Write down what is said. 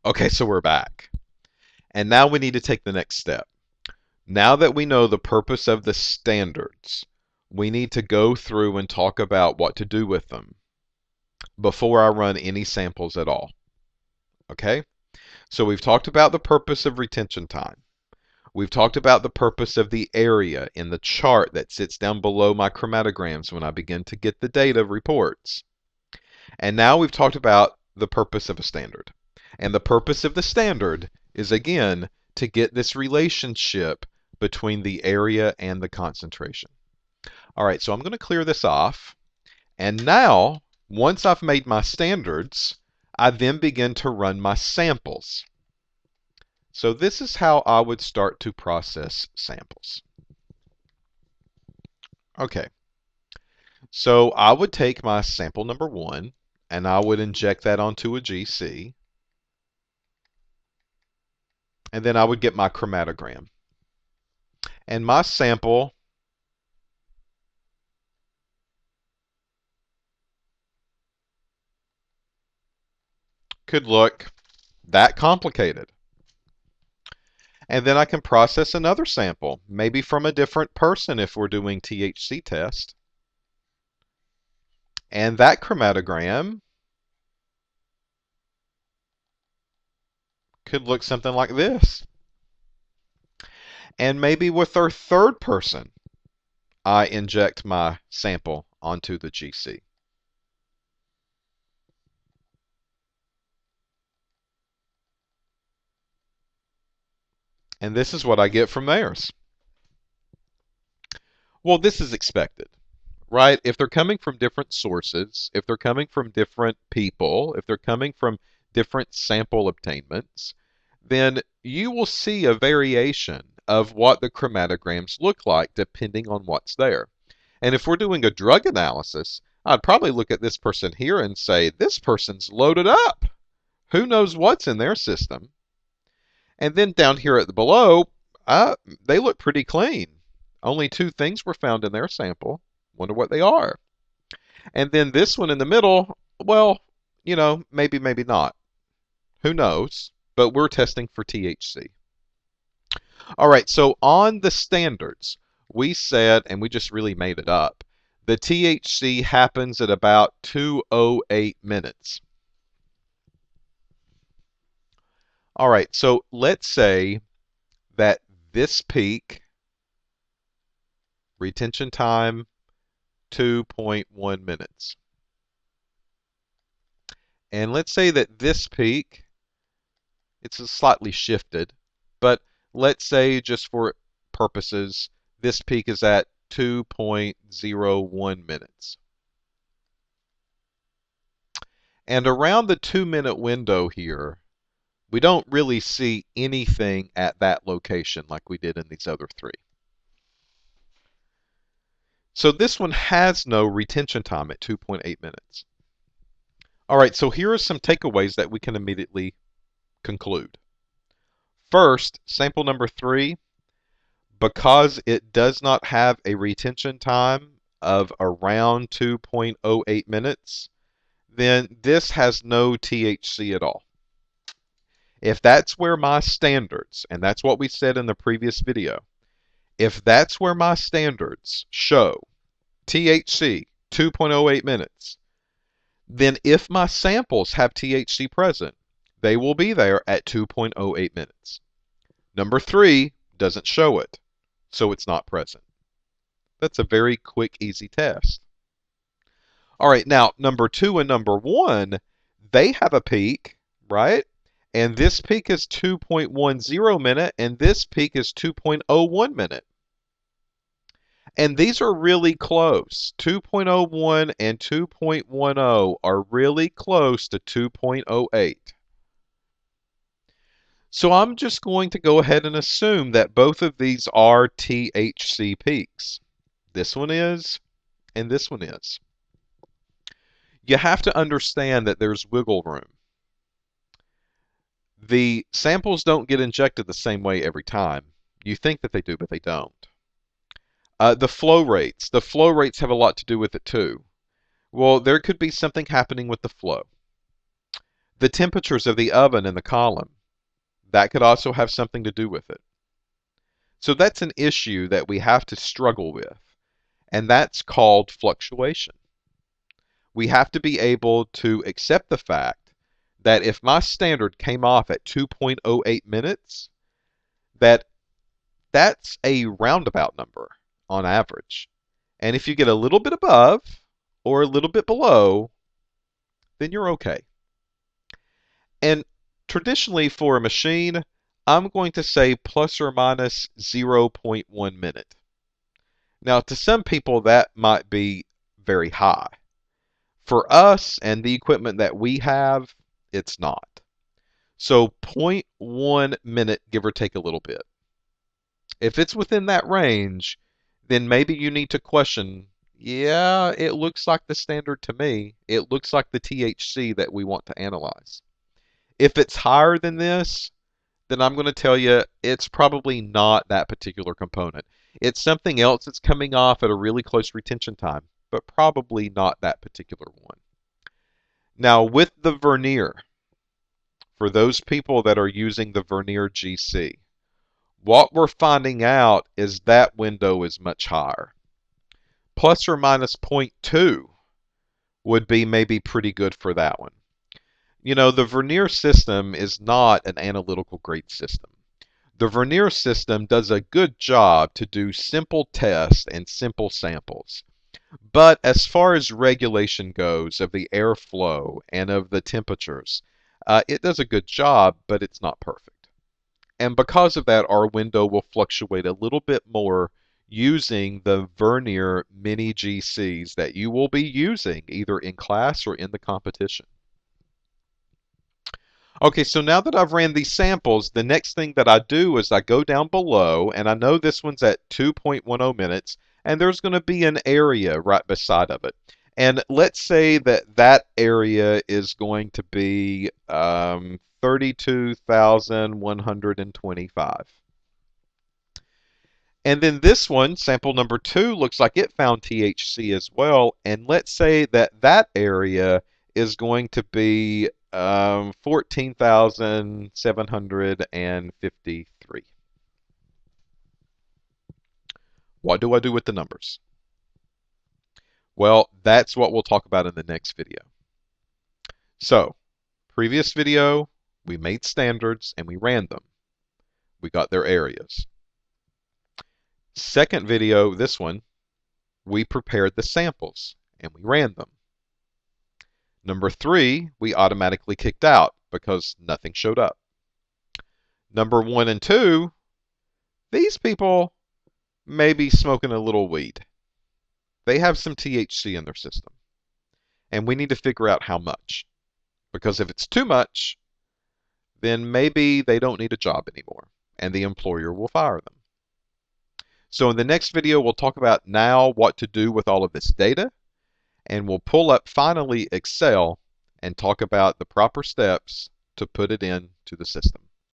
Okay, so we're back. And now we need to take the next step. Now that we know the purpose of the standards, we need to go through and talk about what to do with them before I run any samples at all. Okay? So we've talked about the purpose of retention time. We've talked about the purpose of the area in the chart that sits down below my chromatograms when I begin to get the data reports. And now we've talked about the purpose of a standard. And the purpose of the standard is, again, to get this relationship between the area and the concentration. All right, so I'm going to clear this off. And now, once I've made my standards, I then begin to run my samples. So this is how I would start to process samples. Okay, so I would take my sample number 1 and I would inject that onto a GC. And then I would get my chromatogram. And my sample could look that complicated. And then I can process another sample, maybe from a different person if we're doing THC test. And that chromatogram could look something like this. And maybe with our third person, I inject my sample onto the GC. And this is what I get from theirs. Well, this is expected, right? If they're coming from different sources, if they're coming from different people, if they're coming from different sample obtainments, then you will see a variation of what the chromatograms look like depending on what's there. And if we're doing a drug analysis, I'd probably look at this person here and say, this person's loaded up. Who knows what's in their system? And then down here at the below, they look pretty clean. Only 2 things were found in their sample. Wonder what they are. And then this one in the middle, well, maybe, maybe not. Who knows? But we're testing for THC. All right, so on the standards, we said, and we just really made it up, the THC happens at about 2:08 minutes. All right, so let's say that this peak, retention time, 2.1 minutes. And let's say that this peak, it's slightly shifted, but let's say just for purposes, this peak is at 2.01 minutes. And around the 2-minute window here, we don't really see anything at that location like we did in these other 3. So this one has no retention time at 2.8 minutes. All right, so here are some takeaways that we can immediately conclude. First, sample number 3, because it does not have a retention time of around 2.08 minutes, then this has no THC at all. If that's where my standards, and that's what we said in the previous video, if that's where my standards show THC 2.08 minutes, then if my samples have THC present, they will be there at 2.08 minutes. Number 3 doesn't show it, so it's not present. That's a very quick, easy test. All right, now number 2 and number 1, they have a peak, right? And this peak is 2.10 minute, and this peak is 2.01 minute. And these are really close. 2.01 and 2.10 are really close to 2.08. So I'm just going to go ahead and assume that both of these are THC peaks. This one is, and this one is. You have to understand that there's wiggle room. The samples don't get injected the same way every time. You think that they do, but they don't. The flow rates have a lot to do with it too. Well, there could be something happening with the flow. The temperatures of the oven in the column, that could also have something to do with it. So that's an issue that we have to struggle with, and that's called fluctuation. We have to be able to accept the fact that if my standard came off at 2.08 minutes, that's a roundabout number on average. And if you get a little bit above or a little bit below, then you're okay. And traditionally for a machine, I'm going to say plus or minus 0.1 minute. Now, to some people, that might be very high. For us and the equipment that we have, it's not. So 0.1 minute, give or take a little bit. If it's within that range, then maybe you need to question, yeah, it looks like the standard to me. It looks like the THC that we want to analyze. If it's higher than this, then I'm going to tell you it's probably not that particular component. It's something else that's coming off at a really close retention time, but probably not that particular one. Now, with the vernier, for those people that are using the vernier GC, what we're finding out is that window is much higher. Plus or minus 0.2 would be maybe pretty good for that one. You know, the vernier system is not an analytical grade system. The vernier system does a good job to do simple tests and simple samples. But as far as regulation goes of the airflow and of the temperatures, it does a good job, but it's not perfect. And because of that, our window will fluctuate a little bit more using the vernier mini GCs that you will be using either in class or in the competition. Okay, so now that I've ran these samples, the next thing that I do is I go down below, and I know this one's at 2.10 minutes, and there's going to be an area right beside of it. And let's say that that area is going to be 32,125. And then this one, sample number 2, looks like it found THC as well. And let's say that that area is going to be 14,753. What do I do with the numbers? Well, that's what we'll talk about in the next video. So, previous video, we made standards and we ran them. We got their areas. Second video, this one, we prepared the samples and we ran them. Number 3, we automatically kicked out because nothing showed up. Number 1 and 2, these people may be smoking a little weed. They have some THC in their system. And we need to figure out how much. Because if it's too much, then maybe they don't need a job anymore, and the employer will fire them. So in the next video, we'll talk about now what to do with all of this data, and we'll pull up finally Excel and talk about the proper steps to put it into the system.